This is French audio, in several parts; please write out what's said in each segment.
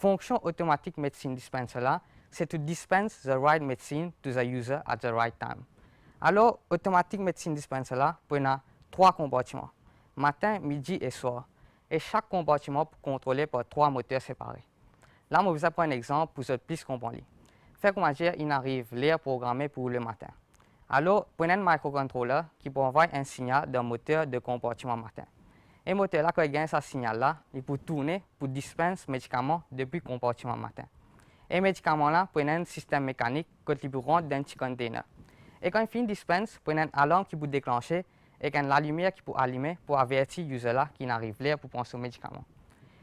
fonction automatic medicine dispenser là, c'est to dispense the right medicine to the user at the right time. Alors, automatic medicine dispenser là, on a 3 compartiments, matin, midi et soir. Et chaque compartiment est contrôlé par 3 moteurs séparés. Là, je vais vous prendre un exemple pour que vous plus comprendre. Fait comment dire, il arrive l'air programmé pour le matin. Alors, prenez un microcontroller qui peut envoyer un signal d'un moteur de compartiment matin. Et le moteur là, quand il gagne ce signal-là, il peut tourner pour dispenser médicaments depuis le compartiment matin. Et le médicament là, prenez un système mécanique qui peut rentrer dans un petit container. Et quand il finit de dispenser, prenez une alarme qui peut déclencher et quand la lumière qui peut allumer pour avertir l'user là qui n'arrive l'air pour prendre son médicament.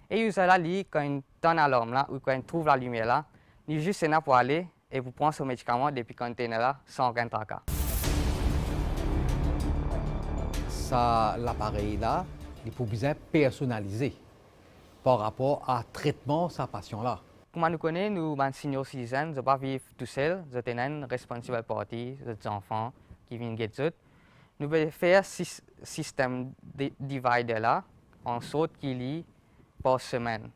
Et l'user là, quand il donne l'alarme là ou quand il trouve la lumière là, il juste là pour aller et pour prendre son médicament depuis le container là sans aucun tracas. Ça, l'appareil là, il faut bien personnaliser par rapport à traitement de sa patient là. Comme nous connaissons, nous, les senior citizens, nous ne pas vivre tout seuls, nous avons une responsible party, des enfants qui viennent guetter. Nous pouvons faire ce système divider là, en sorte qu'il y par semaine.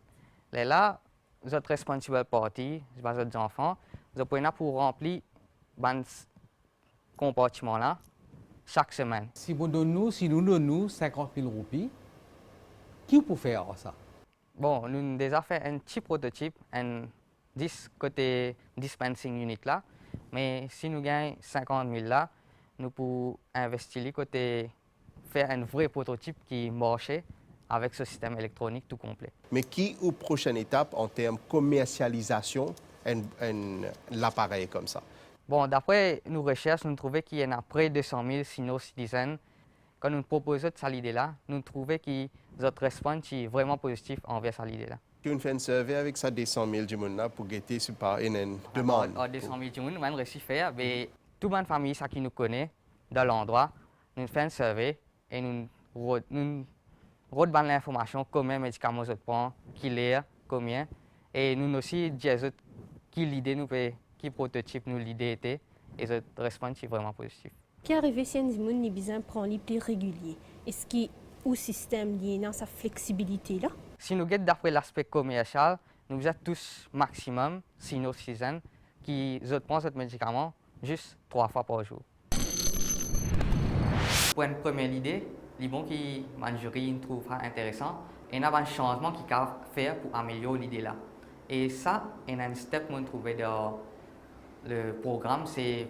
Là, notre responsible party, les enfants, nous pouvons pour remplir ce compartiment là chaque semaine. Si nous donnons 50 000 roupies, qui peut faire ça? Bon, nous avons déjà fait un petit prototype, un 10 côté dispensing unit là, mais si nous gagnons 50 000 là, nous pouvons investir côté faire un vrai prototype qui marche avec ce système électronique tout complet. Mais qui est la prochaine étape en termes de commercialisation de l'appareil comme ça? Bon, d'après nos recherches, nous trouvons qu'il y en a près de 200 000 senior citizens. Quand nous proposons cette idée-là, nous trouvons que notre réponse est vraiment positif envers cette idée-là. On fait un survey avec ça 200 000 du monde pour guetter si pas une demande. 200 000 du monde, nous avons réussi à faire, mais toute la famille qui nous connaît dans l'endroit, nous faisons un survey et nous redonnons l'information combien de médicaments nous prenons, qui l'air, combien. Et nous aussi disons qui l'idée nous fait, qui prototype nous l'idée était, et notre réponse est vraiment positive. Qui arrive si un monde a besoin de prendre les plus réguliers? Est-ce qu'il y a un système lié dans sa flexibilité là? Si nous regardons d'après l'aspect commercial, nous avons tous maximum senior citizens qui prennent ce médicament juste 3 fois par jour. Pour une première idée, les bons qui la jury trouve intéressant, et il y a un changement qui peut faire pour améliorer l'idée là. Et ça, il y a un step que nous trouvons dans le programme, c'est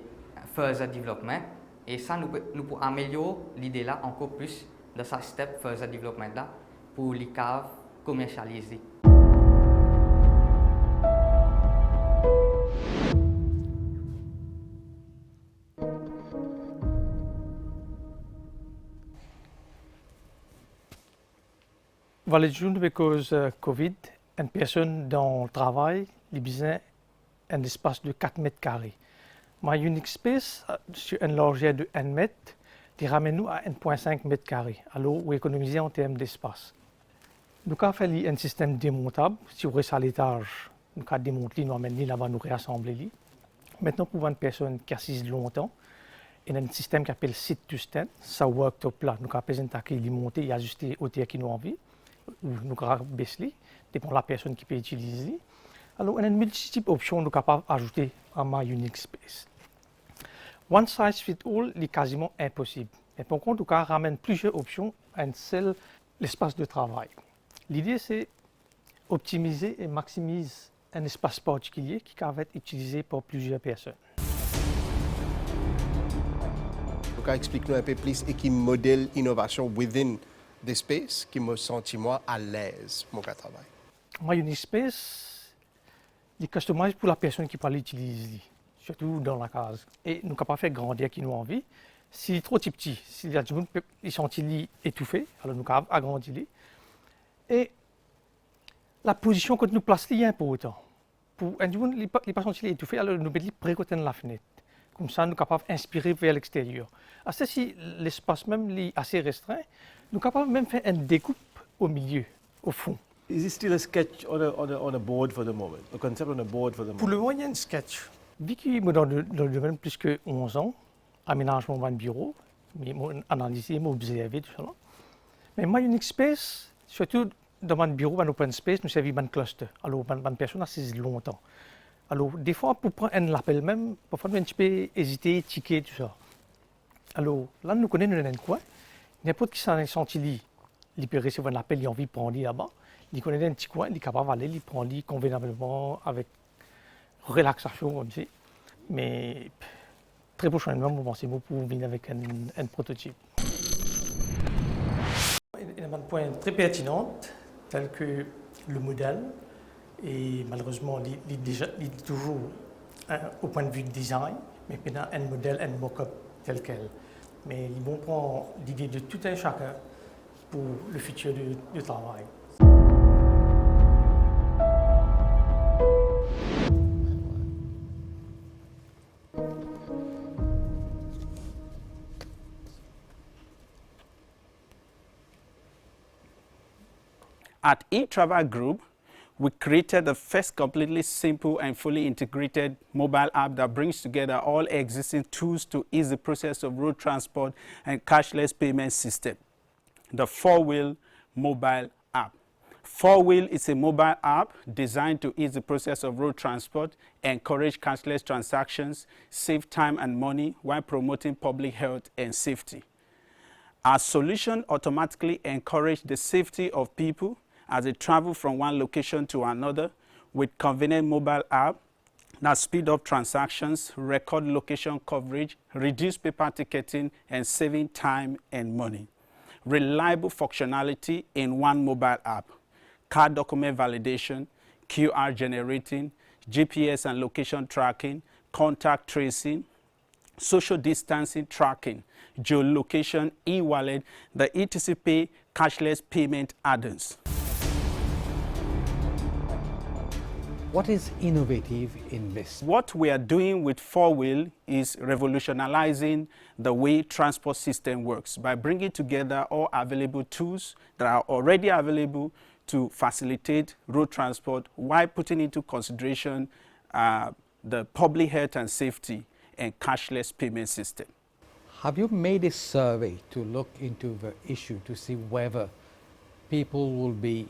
further development. Et ça, nous pouvons améliorer l'idée là encore plus de ce step further development là pour les caves commercialiser. Voilà, à cause de Covid, une personne dans le travail, il a besoin d'un espace de 4 mètres carrés. Ma unique space, sur une largeur de 1 mètre, qui ramène nous à 1,5 mètre carré. Alors, on économise en termes d'espace. Nous avons fait un système démontable. Si on reste à l'étage, nous avons démonté, nous amener là-bas, nous réassembler. Maintenant, pour une personne qui assise longtemps, il y a un système qui s'appelle Sit to Stand. Ça worktop là, nous avons besoin de monter et ajuster au hauteur qui nous envie. Ou nous avons baissé, dépend de la personne qui peut utiliser. Alors, il y a une multitude d'options que nous sommes capables d'ajouter à ma unique space. One size fit all est quasiment impossible. Mais par contre, on ramène plusieurs options à un seul espace de travail. L'idée, c'est optimiser et maximiser un espace particulier qui va être utilisé par plusieurs personnes. Donc, explique-nous un peu plus et qui modèle innovation within the space qui me senti moi à l'aise pour mon travail. My unique space est customisé pour la personne qui peut l'utiliser, surtout dans la case. Et nous sommes capables de faire grandir qui nous envie. S'il est trop petit, s'il y a du monde qui sont étouffés, alors nous sommes capables d'agrandir. Et la position que nous plaçons est importante. Pour un monde, les patients sont étouffés, alors nous mettons près de la fenêtre. Comme ça, nous sommes capables d'inspirer vers l'extérieur. Si l'espace même est assez restreint, nous sommes capables même de faire une découpe au milieu, au fond. Is it still a sketch on a board for the moment? A concept on a board for the moment? Pour le moment, il y a un sketch. Vu que je suis dans le domaine plus que 11 ans, aménagement de bureau, mais analyser, observer, tout ça. Mais ma unique space, surtout dans mon bureau, dans open space, nous servons un cluster. Alors, une personne assise longtemps. Alors, des fois, pour prendre un appel même, parfois, nous un petit peu hésiter, ticker, tout ça. Alors, là, nous connaissons un coin. N'importe qui s'en est senti, il peut recevoir un appel, il a envie de prendre là-bas. Il connaît un petit coin, il est capable d'aller, il prend convenablement, avec relaxation, comme ça. Mais très prochainement, c'est pour venir avec un prototype. Il y a un point très pertinent, tel que le modèle. Et malheureusement, il est toujours au point de vue de design, mais maintenant un modèle, un mock-up tel quel. Mais il bon prendre l'idée de tout un chacun pour le futur du travail. At eTravel Group, we created the first completely simple and fully integrated mobile app that brings together all existing tools to ease the process of road transport and cashless payment system, the 4Wheel mobile app. 4Wheel is a mobile app designed to ease the process of road transport, encourage cashless transactions, save time and money while promoting public health and safety. Our solution automatically encourages the safety of people as they travel from one location to another with convenient mobile app that speed up transactions, record location coverage, reduce paper ticketing, and saving time and money. Reliable functionality in one mobile app. Car document validation, QR generating, GPS and location tracking, contact tracing, social distancing tracking, geolocation, e-wallet, the ETC Pay cashless payment add-ons. What is innovative in this? What we are doing with 4Wheel is revolutionizing the way transport system works by bringing together all available tools that are already available to facilitate road transport while putting into consideration the public health and safety and cashless payment system. Have you made a survey to look into the issue to see whether people will be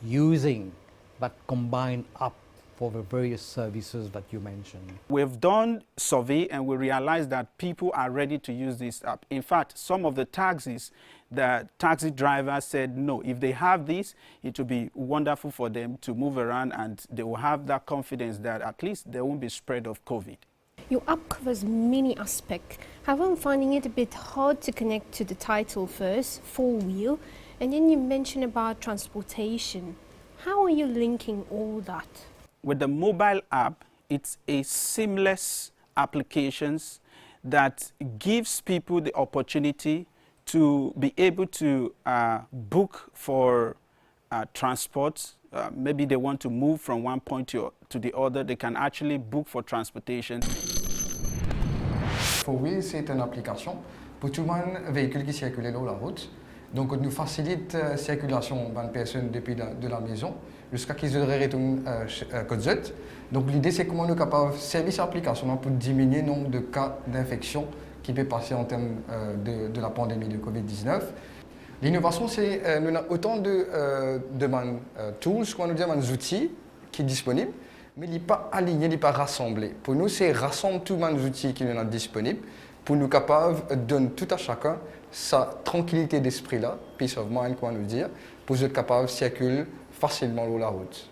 using that combined app for the various services that you mentioned? We've done survey and we realized that people are ready to use this app. In fact, some of the taxis, the taxi drivers said no, if they have this, it will be wonderful for them to move around and they will have that confidence that at least there won't be spread of COVID. Your app covers many aspects. However, I'm finding it a bit hard to connect to the title first, 4Wheel, and then you mentioned about transportation. How are you linking all that? With the mobile app, it's a seamless application that gives people the opportunity to be able to book for transport. Maybe they want to move from one point to the other, they can actually book for transportation. 4Wheel, c'est une application pour tout le monde véhicule qui circule sur la route. Donc, nous facilite la circulation de personnes depuis de la maison jusqu'à qu'ils retournent à Côte-Zut. Donc, l'idée, c'est comment nous sommes capables de servir cette application pour diminuer le nombre de cas d'infection qui peut passer en termes de la pandémie de Covid-19. L'innovation, c'est nous avons autant de tools, qu'on nous dit des outils qui sont disponibles, mais ils ne sont pas alignés, ils ne sont pas rassemblés. Pour nous, c'est rassembler tous les outils qui sont disponibles pour nous capables de donner tout à chacun sa tranquillité d'esprit là, peace of mind, quoi nous dire, pour être capable de circuler facilement sur la route.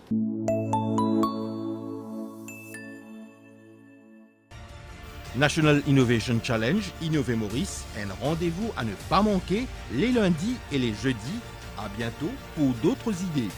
National Innovation Challenge, Innover Maurice, un rendez-vous à ne pas manquer les lundis et les jeudis. À bientôt pour d'autres idées.